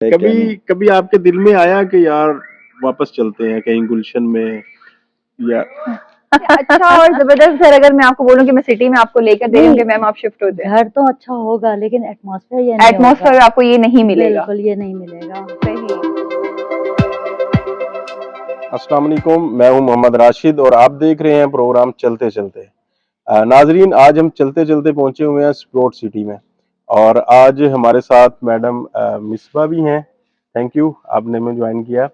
है क्या नहीं। कभी कभी आपके दिल में आया कि यार वापस चलते हैं कहीं गुलशन में या अच्छा और जबरदस्त घर अगर मैं आपको बोलूं कि मैं सिटी में आपको लेकर दे रही हूँ कि मैम आप शिफ्ट हो जाए, घर तो अच्छा होगा लेकिन एटमॉस्फेयर ये नहीं एटमॉस्फेयर होगा। आपको ये नहीं मिलेगा। बिल्कुल ये नहीं मिलेगा। सही। अस्सलाम वालेकुम, मैं हूं मोहम्मद राशिद और आप देख रहे हैं प्रोग्राम चलते चलते। नाजरीन, आज हम चलते चलते पहुंचे हुए हैं स्पोर्ट सिटी में और आज हमारे साथ मैडम मिसबा भी हैं। थैंक यू, आपने हमें ज्वाइन किया।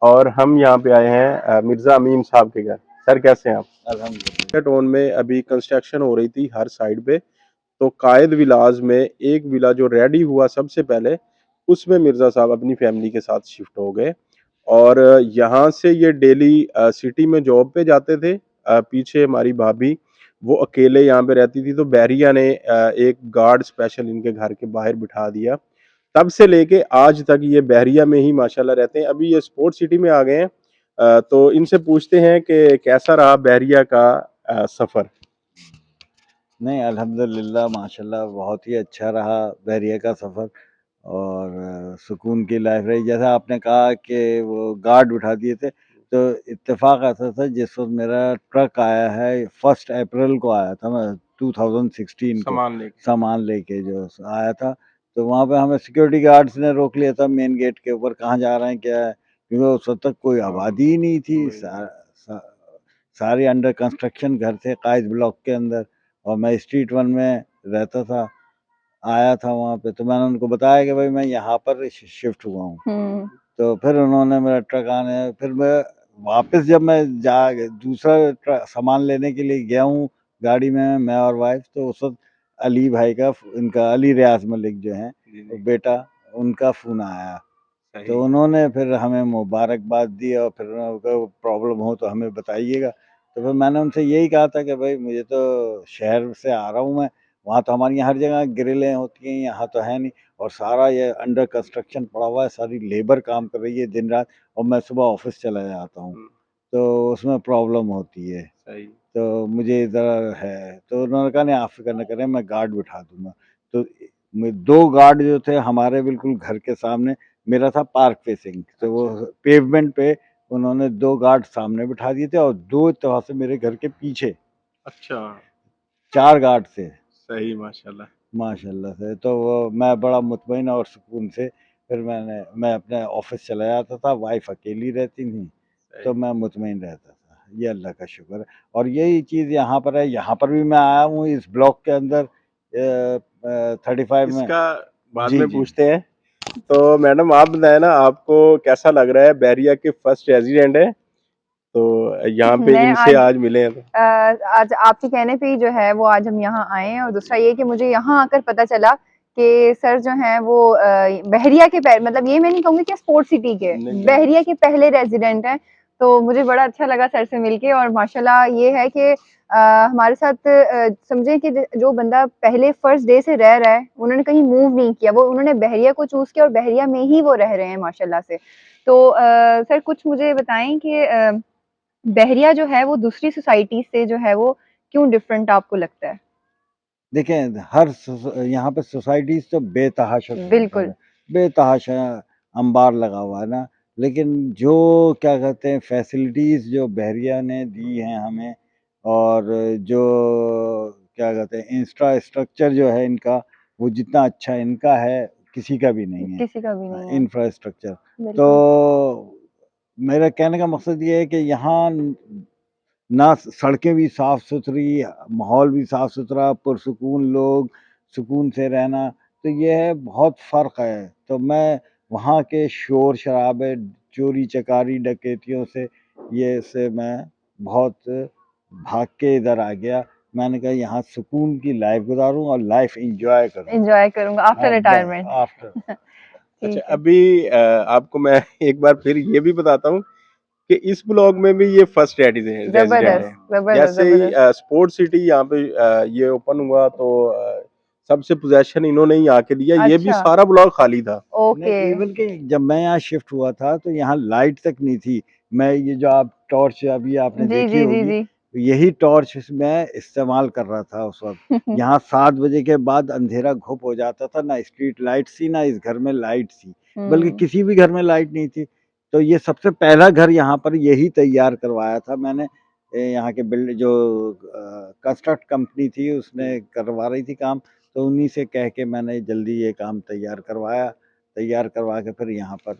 और हम यहाँ पे आए हैं मिर्ज़ा अमीन साहब के घर। सर कैसे हैं आप? अल्हम्दुलिल्लाह। टाउन में अभी कंस्ट्रक्शन हो रही थी हर साइड पे, तो कायद विलाज में एक विला जो रेडी हुआ सबसे पहले, उसमें मिर्ज़ा साहब अपनी फैमिली के साथ शिफ्ट हो गए और यहाँ से ये डेली सिटी में जॉब पे जाते थे। पीछे हमारी भाभी वो अकेले यहाँ पे रहती थी, तो बहरिया ने एक गार्ड स्पेशल इनके घर के बाहर बिठा दिया। तब से लेके आज तक ये बहरिया में ही माशाल्लाह रहते हैं। अभी ये स्पोर्ट सिटी में आ गए हैं। तो इनसे पूछते हैं कि कैसा रहा बहरिया का सफ़र। नहीं, अल्हम्दुलिल्लाह माशाल्लाह बहुत ही अच्छा रहा बहरिया का सफ़र और सुकून की लाइफ रही। जैसा आपने कहा कि वो गार्ड बिठा दिए थे, तो इत्तेफ़ाक ऐसा था जिस वक़्त मेरा ट्रक आया है 1 अप्रैल को आया था, मैं 2016 को सामान लेके सामान लेके जो आया था, तो वहाँ पे हमें सिक्योरिटी गार्ड्स ने रोक लिया था मेन गेट के ऊपर, कहाँ जा रहे हैं, क्या है? क्योंकि उस वक़्त तक कोई आबादी ही नहीं थी। वही। सा सारे अंडर कंस्ट्रक्शन घर थे कायद ब्लॉक के अंदर और मैं स्ट्रीट 1 में रहता था। आया था वहाँ पे, तो मैंने उनको बताया कि भाई मैं यहाँ पर शिफ्ट हुआ हूँ। तो फिर उन्होंने मेरा ट्रक आने, फिर मैं वापस जब मैं दूसरा सामान लेने के लिए गया हूँ गाड़ी में, मैं और वाइफ, तो उस वक्त अली भाई का इनका अली रियाज मलिक जो हैं जी वो जी। बेटा, उनका फ़ोन आया। सही। तो उन्होंने फिर हमें मुबारकबाद दी और फिर उन्होंने कहा प्रॉब्लम हो तो हमें बताइएगा। तो फिर मैंने उनसे यही कहा था कि भाई मुझे तो शहर से आ रहा हूँ मैं, वहाँ तो हमारे यहाँ हर जगह ग्रिलें होती हैं, यहाँ तो है नहीं और सारा ये अंडर कंस्ट्रक्शन पड़ा हुआ है, सारी लेबर काम कर रही है दिन रात और मैं सुबह ऑफिस चला जाता हूँ, तो उसमें प्रॉब्लम होती है। सही। तो मुझे इधर है, तो उन्होंने कहा नहीं आप फ़िक्र ना करें, मैं गार्ड बिठा दूँगा। तो 2 गार्ड जो थे हमारे बिल्कुल घर के सामने, मेरा था पार्क फेसिंग, तो वो अच्छा। पेवमेंट पे उन्होंने 2 गार्ड सामने बिठा दिए थे और 2 इत्तेफाक से मेरे घर के पीछे अच्छा। 4 गार्ड थे। सही माशाल्लाह। माशाल्लाह से, तो वो मैं बड़ा मुतमईन और सुकून से फिर मैं अपने ऑफ़िस चला जाता था, वाइफ़ अकेली रहती थी, तो सही। मैं मुतमईन रहता था। ये अल्लाह का शुक्र है और यही चीज़ यहाँ पर है, यहाँ पर भी मैं आया हूँ इस ब्लॉक के अंदर 35 में। इसका बाद जी, में जी। पूछते हैं। तो मैडम आप बताएं ना, आपको कैसा लग रहा है? बहरिया के फर्स्ट रेजिडेंट है, तो यहाँ पे मैं इनसे आज आज मिले हैं तो आज आपके कहने पे ही जो है वो आज हम यहाँ आए हैं और दूसरा ये कि मुझे यहाँ आकर पता चला कि सर जो हैं वो बहरिया के मतलब ये मैं नहीं कहूँगी कि स्पोर्ट सिटी के, नहीं नहीं। बहरिया के पहले रेजिडेंट हैं। तो मुझे बड़ा अच्छा लगा सर से मिलके और माशाल्लाह ये है कि हमारे साथ समझे कि जो बंदा पहले फर्स्ट डे से रह रहा है, उन्होंने कहीं मूव नहीं किया, वो उन्होंने बहरिया को चूज़ किया और बहरिया में ही वो रह रहे हैं माशाल्लाह से। तो सर कुछ मुझे बताएँ कि बहरिया जो है वो दूसरी सोसाइटी से जो है वो क्यों डिफरेंट आपको लगता है? देखें, यहाँ पे सोसाइटीज़ तो बेतहाशा सोसाइटीज़ बिल्कुल। है, बेतहाशा अंबार लगा हुआ है ना, लेकिन जो क्या कहते हैं फैसिलिटीज़ जो बहरिया ने दी हैं हमें और जो क्या कहते हैं इंफ्रास्ट्रक्चर जो है इनका, वो जितना अच्छा इनका है, किसी का भी नहीं है किसी का भी नहीं है। इंफ्रास्ट्रक्चर। बिल्कुल। तो मेरा कहने का मकसद ये है कि यहाँ ना सड़कें भी साफ-सुथरी, माहौल भी साफ-सुथरा, पुरसुकून लोग, सुकून से रहना, तो ये है बहुत फ़र्क है। तो मैं वहाँ के शोर-शराबे, चोरी-चकारी, डकैतियों से मैं बहुत भाग के इधर आ गया। मैंने कहा यहाँ सुकून की लाइफ़ गुज़ारूँ और लाइफ़ एन्जॉय करूँ। एन्जॉय करूँगा आफ्टर बस रिटायरमेंट। आफ्टर अच्छा, ठीक है। अभी आपको मैं एक बार फिर ये भी बताता हूँ कि इस ब्लॉग में भी ये फर्स्ट रेजिडेंट ज़बरदस्त, है। ज़बरदस्त, जैसे ही ज़बरदस्त। स्पोर्ट सिटी यहाँ पे ये ओपन हुआ, तो सबसे पोजेशन इन्होंने ही आके लिया। ये भी अच्छा, सारा ब्लॉक खाली था। ओके। नहीं, इवन कि जब मैं यहाँ शिफ्ट हुआ था तो यहाँ लाइट तक नहीं थी। मैं ये जो आप टॉर्च अभी आपने जी, देखी जी, जी, होगी, जी। यही टॉर्च मैं इस्तेमाल कर रहा था उस वक़्त। यहाँ 7 बजे के बाद अंधेरा घुप हो जाता था, ना स्ट्रीट लाइट थी, ना इस घर में लाइट थी। बल्कि किसी भी घर में लाइट नहीं थी। तो ये सबसे पहला घर यहाँ पर यही तैयार करवाया था मैंने। यहाँ के बिल्ड जो कंस्ट्रक्ट कंपनी थी उसने करवा रही थी काम, तो उन्हीं से कह के मैंने जल्दी ये काम तैयार करवाया। तैयार करवा के फिर यहाँ पर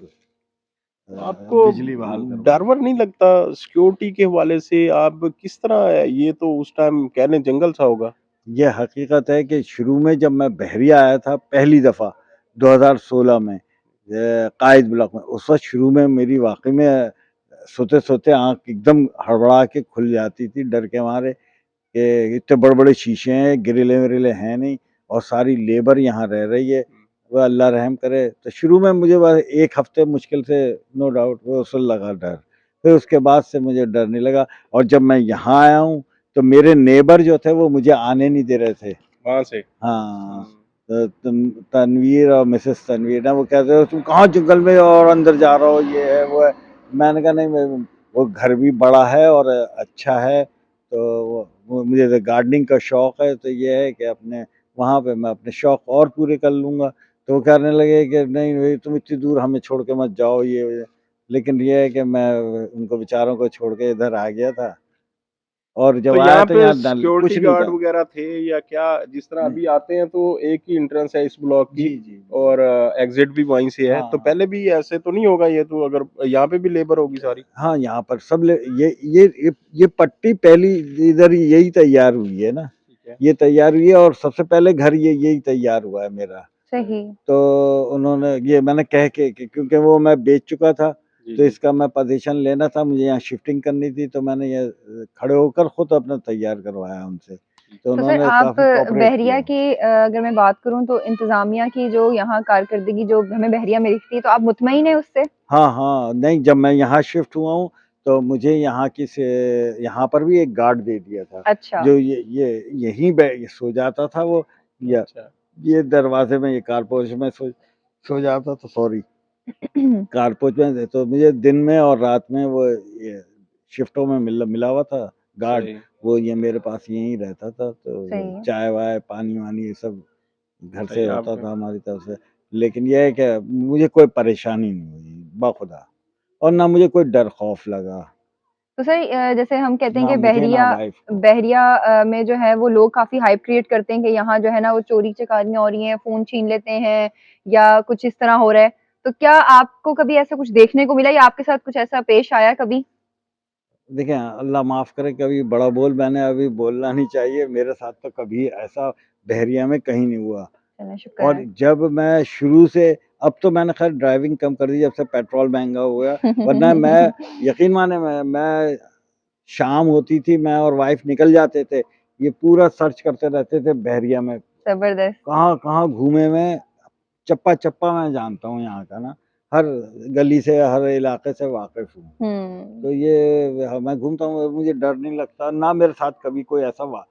आपको बिजली बहाल करवाई। डर वर नहीं लगता सिक्योरिटी के हवाले से? आप किस तरह, ये तो उस टाइम कहने जंगल सा होगा। ये हकीकत है कि शुरू में जब मैं बहरिया आया था पहली दफ़ा 2016 में कायद ब्लॉक में, उस वक्त शुरू में मेरी वाकई में सोते सोते आँख एकदम हड़बड़ा के खुल जाती थी डर के मारे कि इतने बड़े बड़े शीशे हैं, ग्रिलें विरिलें हैं नहीं, और सारी लेबर यहाँ रह रही है, वह अल्लाह रहम करे। तो शुरू में मुझे बस 1 हफ्ते मुश्किल से नो डाउट वो उस लगा डर, फिर उसके बाद से मुझे डर नहीं लगा। और जब मैं यहाँ आया हूँ तो मेरे नेबर जो थे वो मुझे आने नहीं दे रहे थे वहां से। हाँ। तो तुम तनवीर और मिसेस तनवीर ना वो कहते हो तुम कहाँ जंगल में और अंदर जा रहे हो, ये है वो है। मैंने कहा नहीं, वो घर भी बड़ा है और अच्छा है, तो वो मुझे तो गार्डनिंग का शौक है, तो ये है कि अपने वहाँ पे मैं अपने शौक और पूरे कर लूँगा। तो वो कहने लगे कि नहीं भाई तुम इतनी दूर हमें छोड़ के मत जाओ ये। लेकिन ये है कि मैं उनको बेचारों को छोड़ के इधर आ गया था, और जब तो आया यहाँ तो पे यहाँ सिक्योरिटी कुछ नहीं गार्ड था। वगैरह थे या क्या? जिस तरह नहीं, अभी आते हैं तो एक ही एंट्रेंस है इस ब्लॉक की, जी जी और एग्जिट भी वहीं से है, तो हाँ पहले भी ऐसे तो नहीं होगा ये? तो अगर यहाँ पे भी लेबर होगी सारी। हाँ, यहाँ पर सब ये पट्टी पहली इधर यही तैयार हुई है ना, ठीक है। ये तैयार हुई है, और सबसे पहले घर यही तैयार हुआ है मेरा। सही। तो उन्होंने ये मैंने कह के क्योंकि वो मैं बेच चुका था, जी तो जी। इसका मैं पोजीशन लेना था, मुझे यहाँ शिफ्टिंग करनी थी, तो मैंने ये खड़े होकर खुद अपना तैयार करवाया उनसे। तो तो सर उन्होंने आप काफी कोऑपरेट बहरिया किया। की अगर मैं बात करूँ तो इंतज़ामिया की जो यहाँ कारकर्दगी जो हमें बहरिया में दिखती है, तो आप मुतमईन हैं उससे? हाँ हाँ, नहीं जब मैं यहाँ शिफ्ट हुआ हूँ तो मुझे यहाँ की से यहाँ पर भी एक गार्ड दे दिया था, अच्छा। जो ये यहीं सो जाता था वो, या अच्छा। ये दरवाजे में, ये कारपोच में सो जाता था, सॉरी कारपोच में। तो मुझे दिन में और रात में वो ये शिफ्टों में मिला हुआ था गार्ड, सही। वो ये मेरे पास यहीं रहता था। तो सही है। चाय वाय पानी वानी ये सब घर से सही होता आपने। था हमारी तरफ से। लेकिन यह है कि मुझे कोई परेशानी नहीं हुई बाखुदा, और ना मुझे कोई डर खौफ लगा, तो सर जैसे हम कहते हैं ना कि मुझे ना वाइफ को। बहरिया में जो है वो लोग काफ़ी हाइप क्रिएट करते हैं कि यहाँ जो है ना वो चोरी-चकारियाँ हो रही हैं, फ़ोन छीन लेते हैं या कुछ इस तरह हो रहा है। तो क्या आपको कभी ऐसा कुछ देखने को मिला या आपके साथ कुछ ऐसा पेश आया कभी? देखिए, अल्लाह माफ़ करे, कभी बड़ा बोल मैंने अभी बोलना नहीं चाहिए, मेरे साथ तो कभी ऐसा बहरिया में कहीं नहीं हुआ। चलें शुक्र और है। जब मैं शुरू से, अब तो मैंने खैर ड्राइविंग कम कर दी जब से पेट्रोल महँगा हो गया, वरना मैं यकीन माने मैं शाम होती थी, मैं और वाइफ़ निकल जाते थे, ये पूरा सर्च करते रहते थे बहरिया में, ज़बरदस्त। कहाँ-कहाँ घूमे मैं, चप्पा-चप्पा मैं जानता हूँ यहाँ का ना, हर गली से, हर इलाके से वाकिफ़ हूँ। हुँ। तो ये मैं घूमता हूँ, मुझे डर नहीं लगता, ना मेरे साथ कभी कोई ऐसा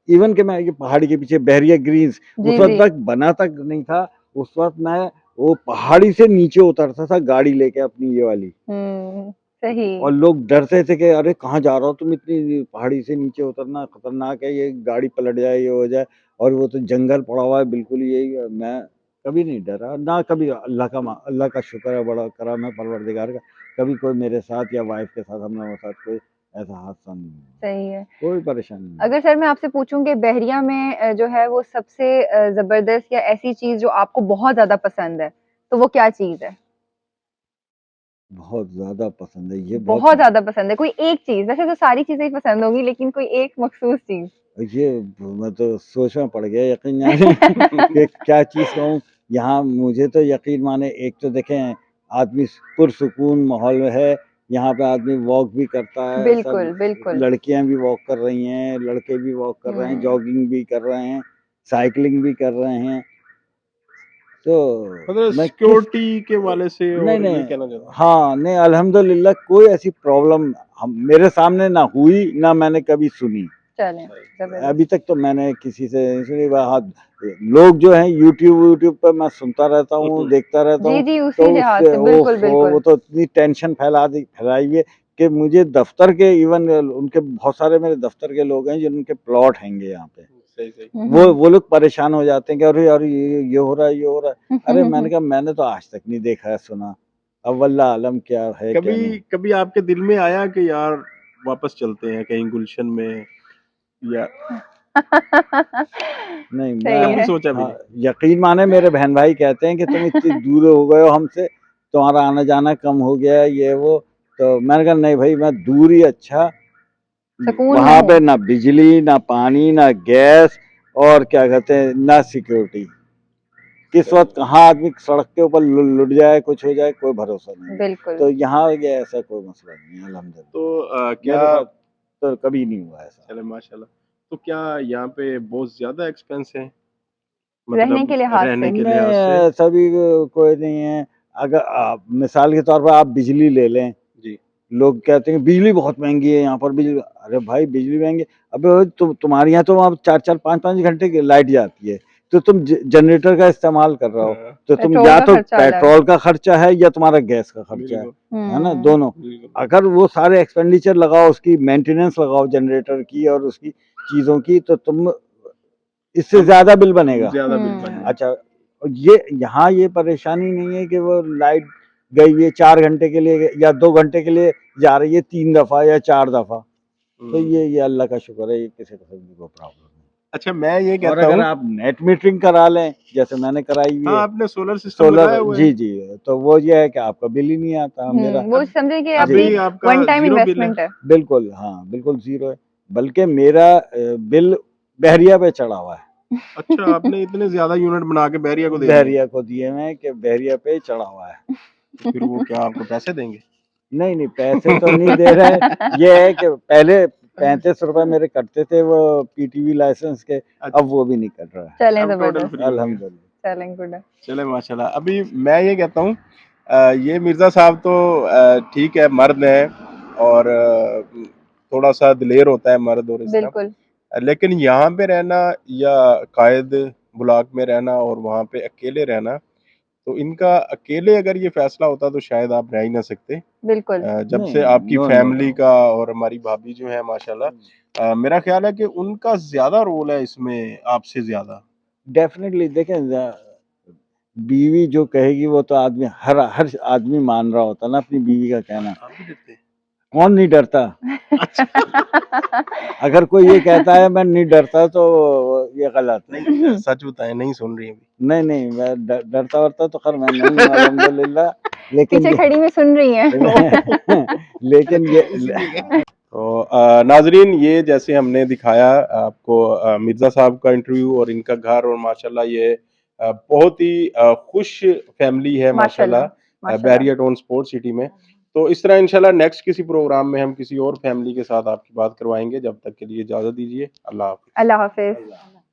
इवन कि मैं ये पहाड़ी के पीछे बहरिया ग्रीन्स उस जी, वक़्त जी। तक बना तक नहीं था, उस वक़्त मैं वो पहाड़ी से नीचे उतरता था गाड़ी लेके अपनी ये वाली, सही। और लोग डरते थे कि अरे कहाँ जा रहे हो तुम, इतनी पहाड़ी से नीचे उतरना खतरनाक है, ये गाड़ी पलट जाए, ये हो जाए, और वो तो जंगल पड़ा हुआ है बिल्कुल यही। मैं कभी नहीं डरा, ना कभी, अल्लाह का शुक्र है, बड़ा करम है परवरदिगार का, कभी कोई मेरे साथ या वाइफ के साथ, हम लोगों के साथ कोई ऐसा हादसा नहीं हुआ, सही है। कोई परेशानी नहीं। अगर सर मैं आपसे पूछूँ कि बहरिया में जो है वो सबसे ज़बरदस्त या ऐसी चीज़ जो आपको बहुत ज़्यादा पसंद है, तो वो क्या चीज़ है? बहुत ज़्यादा पसंद है, ये बहुत बहुत ज़्यादा पसंद है, कोई एक चीज़, वैसे तो सारी चीज़ें ही पसंद होंगी लेकिन कोई एक मख़सूस चीज़? ये मैं तो सोच में पड़ गया, यकीन जाने कि क्या चीज़ कहूँ। यहाँ मुझे तो यकीन माने, एक तो देखें आदमी पुरसुकून माहौल में है, यहाँ पे आदमी वॉक भी करता है, सब बिल्कुल, बिल्कुल। लड़कियाँ भी वॉक कर रही हैं, लड़के भी वॉक कर रहे हैं, हुँ। जॉगिंग भी कर रहे हैं, साइकिलिंग भी कर रहे हैं। तो मतलब मैं किस सिक्योरिटी के वाले से, नहीं, और ये नहीं, कहना चाहता हूँ। हाँ, नहीं अल्हम्दुलिल्लाह कोई ऐसी प्रॉब्लम हम मेरे सामने ना हुई, ना मैंने कभी सुनी। चलें, ज़बरदस्त। अभी तक तो मैंने किसी से नहीं सुनी। हाँ, लोग जो हैं यूट्यूब पे मैं सुनता रहता हूँ, देखता रहता जी, हूँ, जी, तो उसी लिहाज़ उससे से, बिल्कुल, वो बिल्कुल। तो इतनी टेंशन फैलाई हुई है कि मुझे दफ्तर के, इवन उनके बहुत सारे मेरे दफ्तर के लोग हैं जिनके प्लॉट हैंगे यहाँ पे। सही सही। वो लोग परेशान हो जाते हैं कि अरे यार ये हो रहा है, ये हो रहा है। अरे मैंने कहा मैंने तो आज तक नहीं देखा है, सुना। अब वल्लाह आलम क्या है क्या कभी नहीं। कभी आपके दिल में आया कि यार वापस चलते हैं कहीं गुलशन में, या नहीं सही कभी है। सोचा भी हाँ, नहीं? यकीन माने मेरे बहन भाई कहते हैं कि तुम इतनी दूर हो गए हो हमसे, तुम्हारा आना जाना कम हो गया है, ये वो। तो मैंने कहा नहीं भाई, मैं दूर ही अच्छा। सुकून में वहां पे हूँ। ना बिजली, ना पानी, ना गैस, और क्या कहते हैं, ना सिक्योरिटी। किस वक्त कहाँ आदमी सड़क के ऊपर लुट जाए, कुछ हो जाए, कोई भरोसा नहीं है। बिल्कुल। तो यहाँ ये ऐसा कोई मसला नहीं है, अल्हम्दुलिल्लाह। तो क्या, मेरे साथ तो कभी नहीं हुआ ऐसा। चले माशाल्लाह। तो क्या यहाँ पे बहुत ज्यादा एक्सपेंस है, रहने मतलब के लिहाज रहने से। के लिहाज से? नहीं, सभी कोई नहीं है। अगर आप मिसाल के तौर पर आप बिजली ले लें, जी। लोग कहते हैं बिजली बहुत महंगी है यहाँ पर, बिजली। अरे भाई बिजली महंगी, अबे तुम्हारे यहाँ तो वहाँ 4-4 5-5 घंटे की लाइट जाती है, तो तुम जनरेटर का इस्तेमाल कर रहे हो, हाँ, तो तुम पेट्रोल या का तो खर्चा अलग। पेट्रोल का खर्चा है या तुम्हारा गैस का खर्चा बिल्कुल है ना, हम्म। दोनों। बिल्कुल। अगर वो सारे एक्सपेंडिचर लगाओ, उसकी मेंटेनेंस लगाओ जनरेटर की और उसकी चीजों की, तो तुम इससे ज्यादा बिल बनेगा। ज्यादा बिल बनेगा। अच्छा, ये यहाँ ये परेशानी नहीं है कि वो लाइट गई है 4 घंटे के लिए या 2 घंटे के लिए जा रही है 3 दफा या 4 दफा। तो ये अल्लाह का शुक्र है, ये किसी किस्म की कोई प्रॉब्लम नहीं। अच्छा मैं ये और कहता अगर हूँ, आप नेट मीटरिंग करा लें, जैसे मैंने कराई हुई हाँ है, आपने सोलर सिस्टम लगाया सोलर, हुआ है? जी जी, तो वो ये है कि आपका बिल ही नहीं आता मेरा। वो समझे कि अभी आपकी आपका वन टाइम 0 बिल है? इन्वेस्टमेंट है। बिल्कुल, हाँ बिल्कुल जीरो है। बल्कि मेरा बिल बहरिया पे चढ़ा हुआ है। अच्छा आपने इतने ज्यादा यूनिट बना के बहरिया को दे दिए? बहरिया को दिए मैं कि बहरिया पे चढ़ा हुआ है। तो फिर वो क्या आपको पैसे देंगे? नहीं नहीं, पैसे तो नहीं दे रहे। ये है कि पहले 35 रुपए मेरे कटते थे वो पीटीवी लाइसेंस के, अच्छा, अब वो भी नहीं कट रहा है। चलें अब टोटल जबरदस्त। फ्री हो गया। अल्हम्दुलिल्लाह। चलें गुड है। चले माशाल्लाह। अभी मैं ये कहता हूँ, ये मिर्जा साहब तो ठीक है, मर्द है और थोड़ा सा दिलेर होता है मर्द और इस तरह, बिल्कुल। लेकिन यहाँ पे रहना या कायद ब्लॉक में रहना और वहाँ पे अकेले रहना, तो इनका अकेले अगर ये फैसला होता तो शायद आप रह ही ना सकते। बिल्कुल। जब नहीं से आपकी नो नो फैमिली का और हमारी भाभी जो है माशाल्लाह, मेरा ख्याल है कि उनका ज्यादा रोल है इसमें आपसे ज्यादा। डेफिनेटली। देखें, बीवी जो कहेगी वो तो आदमी, हर हर आदमी मान रहा होता ना अपनी बीवी का कहना। आप भी डरते हैं? कौन नहीं डरता? अगर कोई ये कहता है मैं नहीं डरता तो ये गलत है। नहीं सच बताएं, नहीं सुन रही अभी? नहीं नहीं, मैं डरता वरता तो खैर मैं नहीं हूँ अल्हम्दुलिल्लाह, लेकिन पीछे खड़ी में सुन रही हैं। लेकिन ये तो नाजरीन, ये जैसे हमने दिखाया आपको मिर्ज़ा साहब का इंटरव्यू और इनका घर, और माशाल्लाह ये बहुत ही खुश फैमिली है माशाल्लाह माशाल्लाह। बहरिया टाउन स्पोर्ट्स सिटी में। तो इस तरह इंशाल्लाह नेक्स्ट किसी प्रोग्राम में हम किसी और फैमिली के साथ आपकी बात करवाएंगे। जब तक के लिए इजाज़त दीजिए। अल्लाह हाफ़िज़। अल्लाह हाफिज।